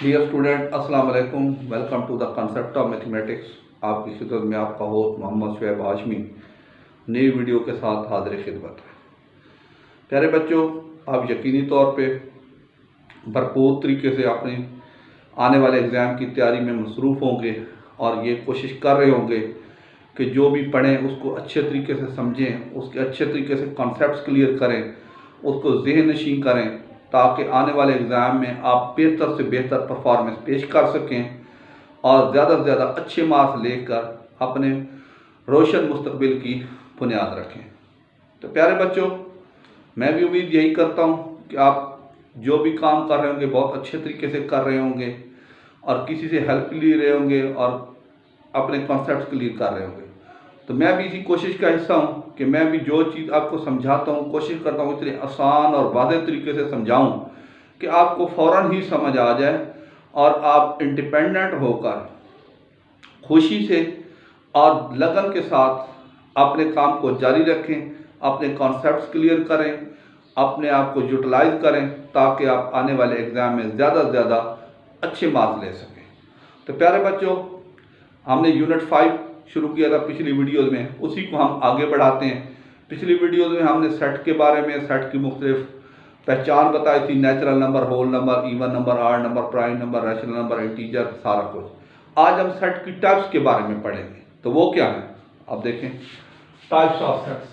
Dear student अस्सलाम वालेकुम। Welcome to the concept of mathematics. आपकी खिदमत में आपका होस्ट मोहम्मद शुएब हाशमी नई वीडियो के साथ हाजिर खिदमत है। प्यारे बच्चों, आप यकीनी तौर पे भरपूर तरीके से अपने आने वाले एग्ज़ाम की तैयारी में मसरूफ़ होंगे और ये कोशिश कर रहे होंगे कि जो भी पढ़ें उसको अच्छे तरीके से समझें, उसके अच्छे तरीके से कॉन्सेप्ट्स क्लियर करें, उसको ज़हन नशीं करें, ताकि आने वाले एग्ज़ाम में आप बेहतर से बेहतर परफॉर्मेंस पेश कर सकें और ज़्यादा से ज़्यादा अच्छे मार्क्स लेकर अपने रोशन मुस्तकबिल की बुनियाद रखें। तो प्यारे बच्चों, मैं भी उम्मीद यही करता हूँ कि आप जो भी काम कर रहे होंगे बहुत अच्छे तरीके से कर रहे होंगे और किसी से हेल्प ले रहे होंगे और अपने कॉन्सेप्ट्स क्लियर कर रहे होंगे। तो मैं भी इसी कोशिश का हिस्सा हूँ कि मैं भी जो चीज़ आपको समझाता हूँ कोशिश करता हूँ इतने आसान और वाज़ेह तरीके से समझाऊँ कि आपको फ़ौरन ही समझ आ जाए और आप इंडिपेंडेंट होकर खुशी से और लगन के साथ अपने काम को जारी रखें, अपने कॉन्सेप्ट्स क्लियर करें, अपने आप को यूटिलाइज करें, ताकि आप आने वाले एग्ज़ाम में ज़्यादा से ज़्यादा अच्छे मार्क्स ले सकें। तो प्यारे बच्चों, हमने यूनिट 5 शुरू किया था पिछली वीडियोज़ में, उसी को हम आगे बढ़ाते हैं। पिछली वीडियोज़ में हमने सेट के बारे में, सेट की मुख्तलिफ पहचान बताई थी, natural number, whole number, even number, odd number, prime number, rational number, integer, सारा कुछ। आज हम सेट की टाइप्स के बारे में पढ़ेंगे। तो वो क्या है, अब देखें। Types of sets.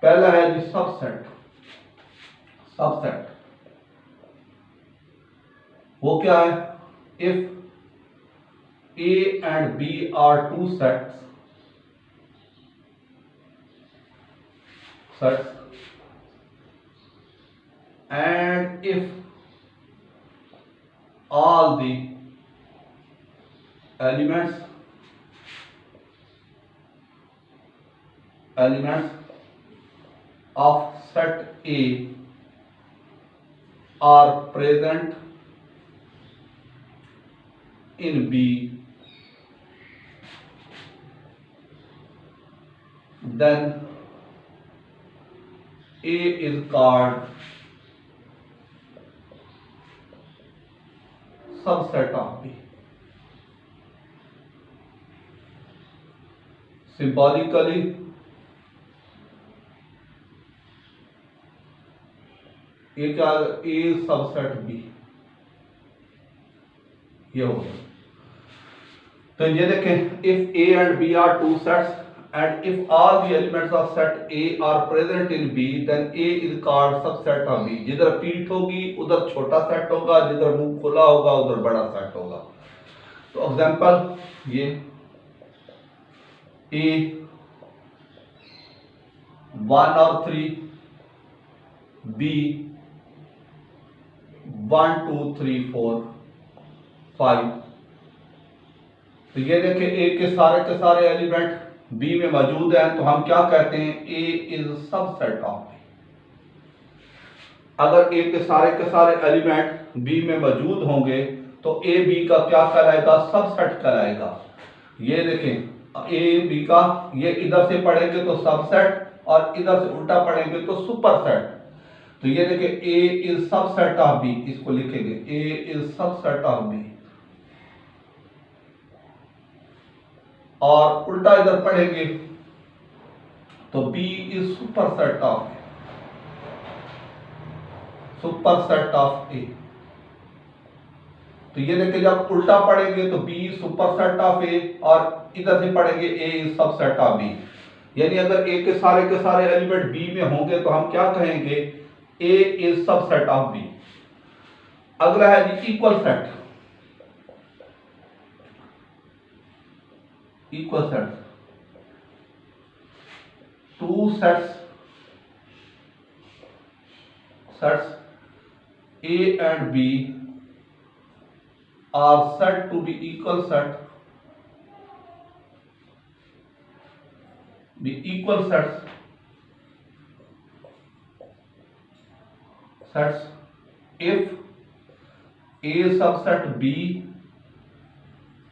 पहला है जी सबसेट। सबसेट वो क्या है? If A and B are two sets and if all the elements of set A are present in B, then A is called subset of B. Symbolically, A क्या? A subset B, ये हो गया। तो ये देखें, if A and B are two sets and if all the elements of set A are present in B, then A is called subset of B. जिधर पीठ होगी उधर छोटा सेट होगा, जिधर मुंह खुला होगा उधर बड़ा सेट होगा। तो एग्जांपल ये A 1 और 3, B 1 2 3 4 5। तो ये देखें, ए के सारे एलिमेंट बी में मौजूद हैं, तो हम क्या कहते हैं? ए इज सबसेट ऑफ बी। अगर ए के सारे एलिमेंट बी में मौजूद होंगे तो ए बी का क्या कहलाएगा? सबसेट कहलाएगा। ये देखें, ए बी का ये इधर से पढ़ेंगे तो सबसेट और इधर से उल्टा पढ़ेंगे तो सुपरसेट। तो ये देखें, ए इज सबसेट ऑफ बी, इसको लिखेंगे ए इज सबसेट ऑफ बी, और उल्टा इधर पढ़ेंगे तो B is superset of A। तो ये देखिए, जब उल्टा पढ़ेंगे तो B सुपरसेट ऑफ A और इधर से पढ़ेंगे A is subset of B। यानी अगर A के सारे एलिमेंट B में होंगे तो हम क्या कहेंगे? A is subset of B। अगला है जी equal set. Equal set, two sets A and B are said to be equal sets if A subset B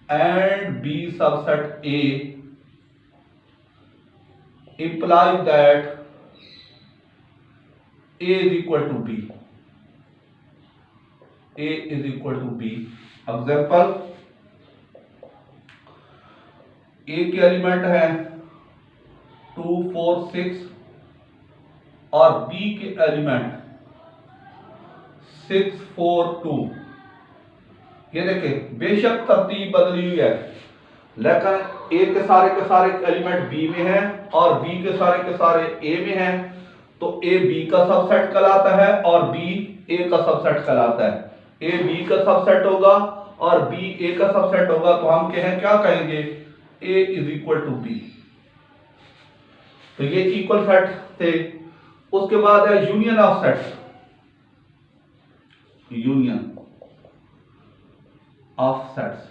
and B subset A implies that A is equal to B. A is equal to B. Example, A के element है 2, 4, 6 और B के element 6, 4, 2। ये देखें, बेशक तरतीब बदली हुई है लेकिन A के सारे एलिमेंट B में हैं और B के सारे A में हैं, तो A B का सबसेट कहलाता है और B A का सबसेट कहलाता है। A B का सबसेट होगा और B A का सबसेट होगा, तो हम क्या कहेंगे, A is equal to B। तो ये इक्वल सेट थे। उसके बाद है union of sets. Union of sets,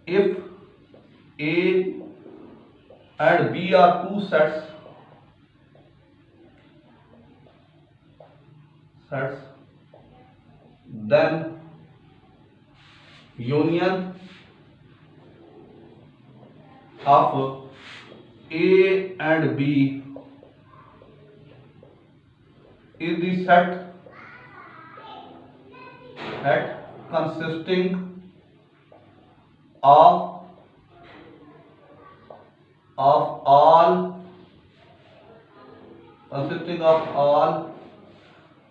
if A and B are two sets, then union of A and B is the set consisting of all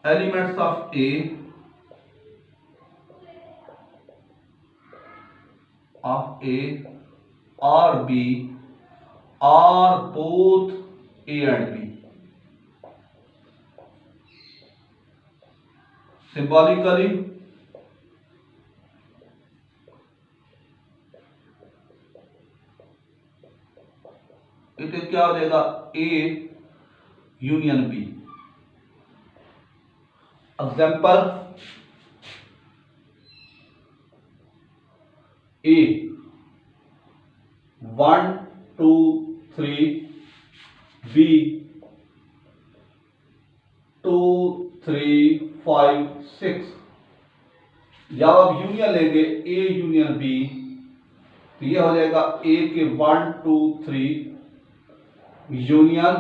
elements of A or B or both A and B। Symbolically, इसे क्या हो जाएगा, A union B। Example, A 1, 2, 3, B 2, 3, 5, 6। जब आप union लेंगे A union B, तो ये हो जाएगा A के 1, 2, 3 यूनियन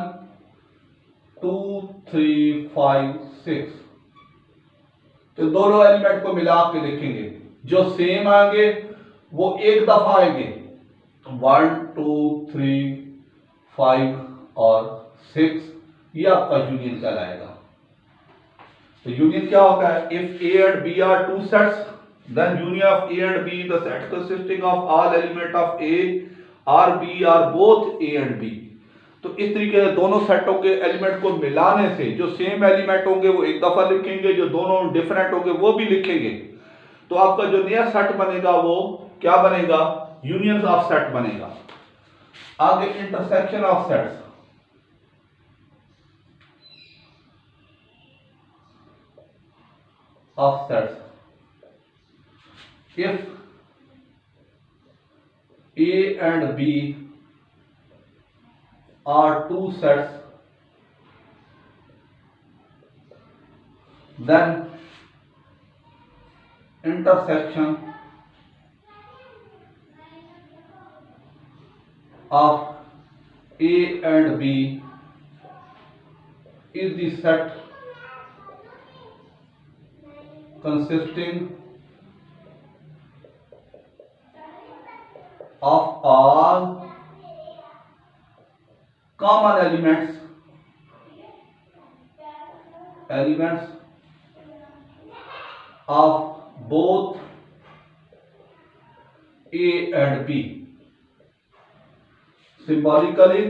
2, 3, 5, 6। तो दोनों एलिमेंट को मिला के देखेंगे, जो सेम आएंगे वो एक दफा आएंगे, 1, 2, 3, 5 और 6, ये आपका यूनियन कहलाएगा। तो यूनियन क्या होता है, if A and B are two sets, then union of A and B the set consisting of all element of A or B or both A and B। तो इस तरीके से दोनों सेटों के एलिमेंट को मिलाने से जो सेम एलिमेंट होंगे वो एक दफा लिखेंगे, जो दोनों डिफरेंट होंगे वो भी लिखेंगे, तो आपका जो नया सेट बनेगा वो क्या बनेगा, यूनियन ऑफ सेट बनेगा। आगे intersection of sets. If A and B are two sets, then intersection of A and B is the set consisting of all common elements of both A and B। Symbolically,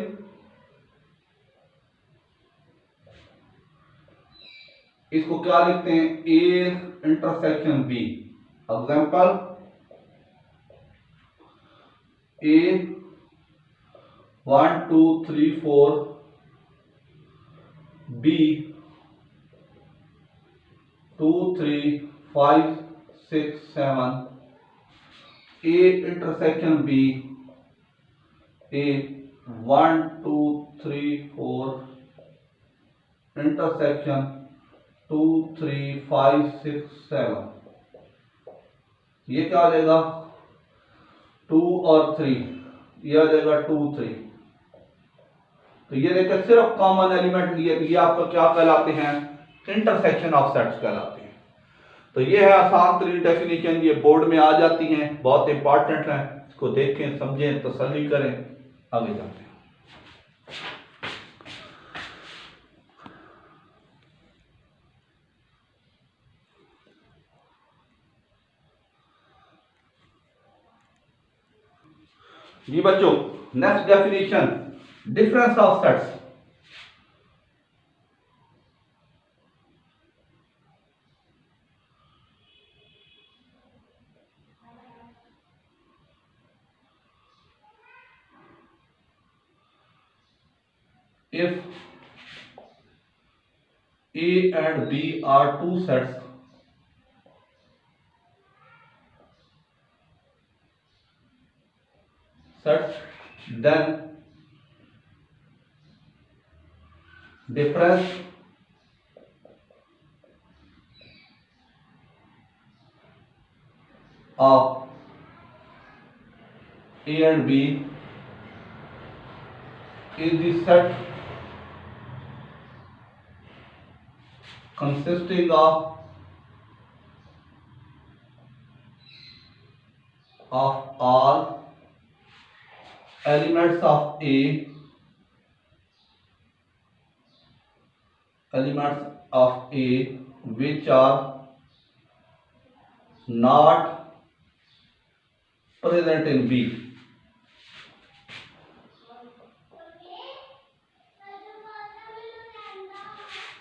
इसको क्या लिखते हैं, A intersection B। Example, A 1, 2, 3, 4, B 2, 3, 5, 6, 7, A intersection B, A 1, 2, 3, 4 intersection 2, 3, 5, 6, 7। ये क्या आ जाएगा, 2 और 3 ये आ जाएगा 2 3। तो ये देखिए सिर्फ कॉमन एलिमेंट लिए, ये आपको क्या कहलाते हैं, इंटरसेक्शन ऑफ सेट्स कहलाते हैं। तो ये है आसान तरीन डेफिनेशन, ये बोर्ड में आ जाती हैं, बहुत इंपॉर्टेंट है, इसको देखें समझें तसल्ली करें, आगे जाते हैं। जी बच्चों, next definition, difference of sets. If A and B are two sets, then difference of A and B is the set consisting of all elements of A, which are not present in B.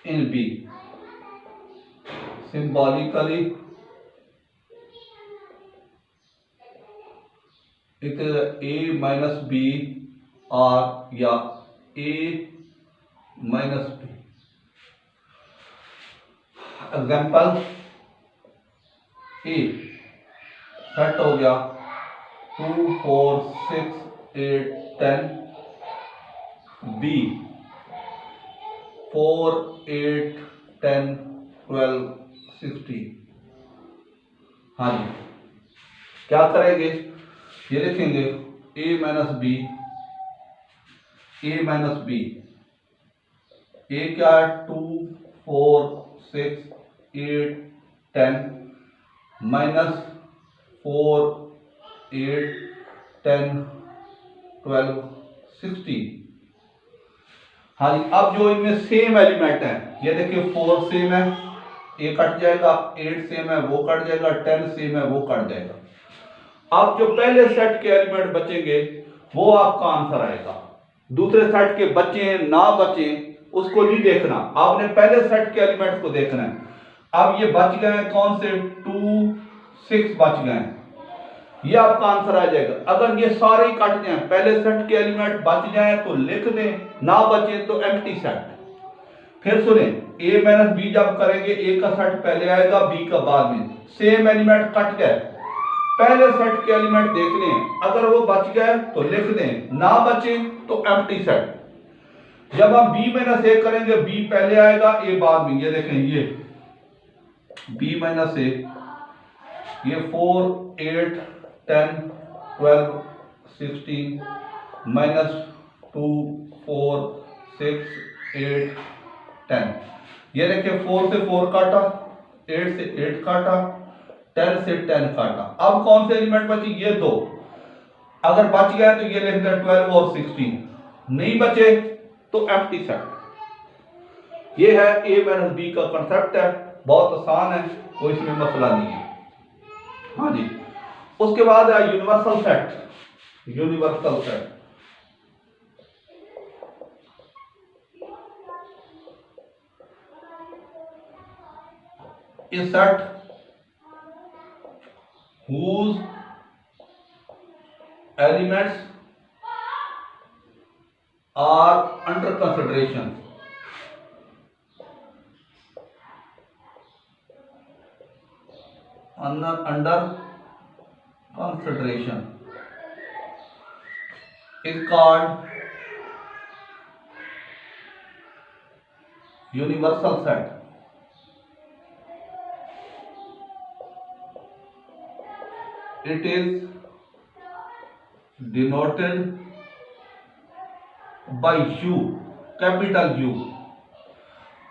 In B, symbolically it is A minus B or या A minus B. Example, A set हो गया 2 4 6 8 10, B 4 8 10 12 16। हाँ जी, क्या करेंगे, ये लिखेंगे A minus B, A minus B, A क्या है 2 4 6 8 10 माइनस 4 8 10 12 16। हाँ जी, अब जो इनमें सेम एलिमेंट है, ये देखिए 4 सेम है, ये कट जाएगा, 8 सेम है वो कट जाएगा, 10 सेम है वो कट जाएगा। अब जो पहले सेट के एलिमेंट बचेंगे वो आपका आंसर आएगा। दूसरे सेट के बचे ना बचे उसको नहीं देखना, आपने पहले सेट के एलिमेंट को देखना है। अब ये बच गए हैं कौन से, 2 6 बच गए हैं, ये आपका आंसर आ जाएगा। अगर ये सारे ही कट जाएं, पहले सेट के एलिमेंट बच जाएं तो लिख दें, ना बचे तो एम्प्टी सेट। फिर सुने, A माइनस बी जब करेंगे A का सेट पहले आएगा B का बाद में। सेम एलिमेंट कट गए, पहले सेट के एलिमेंट देखने हैं, अगर वो बच गए तो लिख दें, ना बचे तो एम्प्टी सेट। जब हम B माइनस A करेंगे B पहले आएगा A बाद में। ये देखें, ये B माइनस A, ये 4 8 10 12 16 माइनस 2 4 6 8 10। ये देखिए 4 से 4 काटा, 8 से 8 काटा, 10 से 10 काटा। अब कौन से एलिमेंट बची, ये दो। अगर बच गया तो ये लिख दें 12 और 16, नहीं बचे तो एम्प्टी सेट। ये है A माइनस बी का कंसेप्ट है, बहुत आसान है, कोई इसमें मसला नहीं है। हाँ जी, उसके बाद है universal set. Universal set is set whose elements are under consideration. Under consideration is called universal set. It is denoted by you, capital you.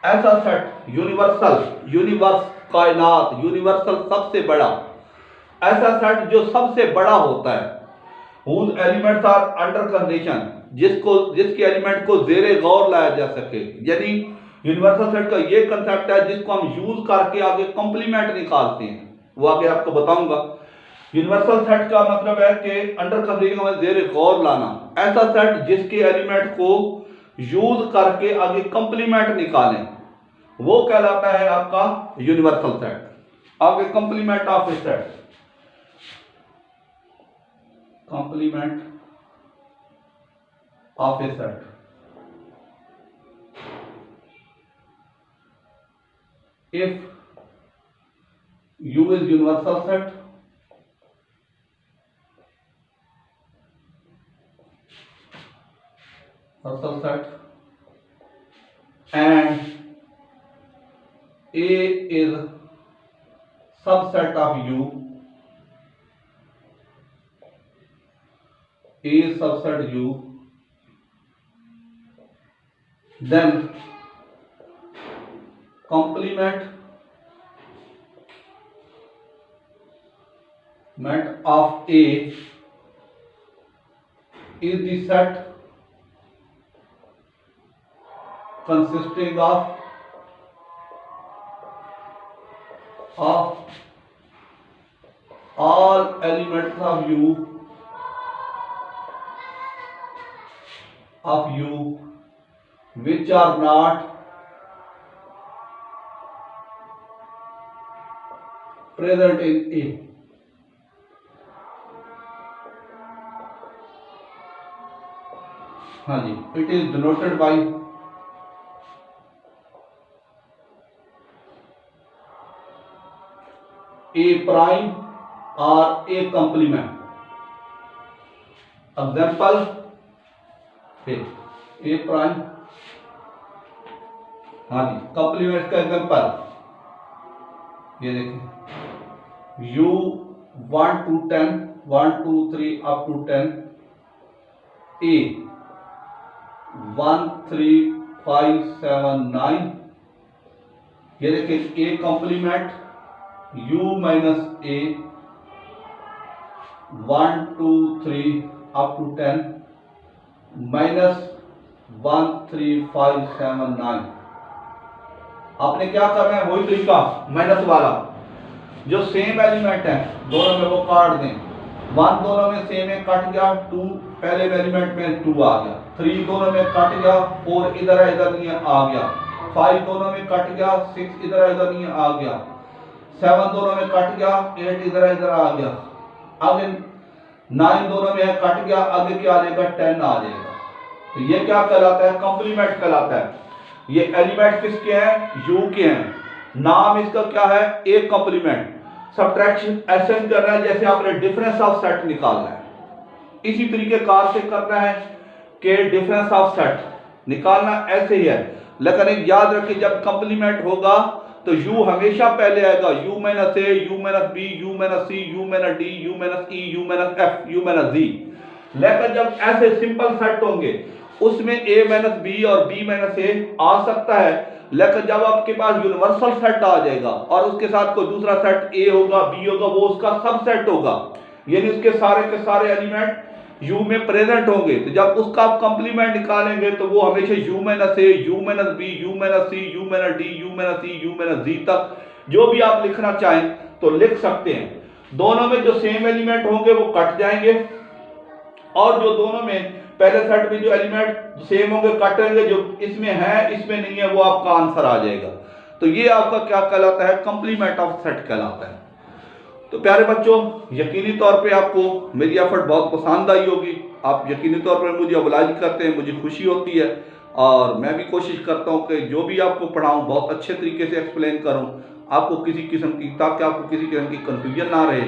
ऐसा सेट यूनिवर्सल, यूनिवर्स कायनात, यूनिवर्सल सबसे बड़ा, ऐसा सेट जो सबसे बड़ा होता है, whose elements are under condition, जिसके एलिमेंट को जेरे गौर लाया जा सके। यानी यूनिवर्सल सेट का ये कंसेप्ट है जिसको हम यूज करके आगे कंप्लीमेंट निकालते हैं, वो आगे आपको बताऊंगा। यूनिवर्सल सेट का मतलब है कि अंडर कंडीशन में जेरे गौर लाना, ऐसा सेट जिसके एलिमेंट को यूज करके आगे कंप्लीमेंट निकालें, वो कहलाता है आपका यूनिवर्सल सेट। आगे complement of A set, complement of A set, if U is universal set, and A is subset of U, A is subset U, then complement of A is the set consisting of all elements of U which are not present in A। हाँ जी, it is denoted by A prime or A complement। Example A prime, हाँ जी, complement का example ये देखिए, U 1 to 10, 1 2 3 up to 10, A 1 3 5 7 9, ये देखिए A complement U minus A 1 2 3 up to 10 minus 1 3 5 7 9। आपने क्या करना है, वही तरीका माइनस वाला, जो सेम एलिमेंट है दोनों में वो काट दें। 1 दोनों में सेम है, कट गया, 2 पहले एलिमेंट में 2 आ गया, 3 दोनों में कट गया, 4 इधर नहीं आ गया, 5 दोनों में कट गया, 6 इधर नहीं आ गया, 7 दोनों में कट गया, 8 इधर आ गया, आगे 9 दोनों में कट गया, आगे क्या आ जाएगा, 10 आ जाएगा। तो ये क्या कहलाता है, कंप्लीमेंट कहलाता है। ये एलिमेंट किसके हैं, यू के हैं, नाम इसका क्या है, ए कंप्लीमेंट। सब्ट्रैक्शन ऐसे करना है जैसे आपने डिफरेंस ऑफ सेट निकालना है, इसी तरीके कार से करना है कि डिफरेंस ऑफ सेट निकालना ऐसे ही है। लेकिन एक याद रखिए, जब कंप्लीमेंट होगा तो यू हमेशा पहले आएगा, U minus A, U minus B, U minus C, U minus D, U minus E, U minus F, U minus G. लेकिन जब ऐसे सिंपल सेट होंगे उसमें ए माइनस बी और बी माइनस ए आ सकता है, लेकिन जब आपके पास यूनिवर्सल सेट आ जाएगा और उसके साथ कोई दूसरा सेट ए होगा, बी होगा, वो उसका सबसेट होगा, यानी उसके सारे के सारे एलिमेंट यू में प्रेजेंट होंगे। तो जब उसका आप कंप्लीमेंट निकालेंगे तो वो हमेशा U minus A, U minus B, U minus C, U minus D, U minus E, U minus G तक जो भी आप लिखना चाहें तो लिख सकते हैं। दोनों में जो सेम एलिमेंट होंगे वो कट जाएंगे, और जो दोनों में पहले सेट में जो एलिमेंट सेम होंगे कटेंगे, जो इसमें है इसमें नहीं है, वो आपका आंसर आ जाएगा। तो ये आपका क्या कहलाता है, कंप्लीमेंट ऑफ सेट कहलाता है। तो प्यारे बच्चों, यकीनी तौर पे आपको मेरी एफर्ट बहुत पसंद आई होगी। आप यकीनी तौर पर मुझे ओबलाइज करते हैं, मुझे खुशी होती है, और मैं भी कोशिश करता हूँ कि जो भी आपको पढ़ाऊँ बहुत अच्छे तरीके से एक्सप्लेन करूँ आपको किसी किस्म की, ताकि आपको किसी किस्म की कन्फ्यूजन ना रहे।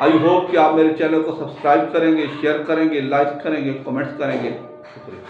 आई होप कि आप मेरे चैनल को सब्सक्राइब करेंगे, शेयर करेंगे, लाइक करेंगे, कमेंट्स करेंगे। शुक्रिया।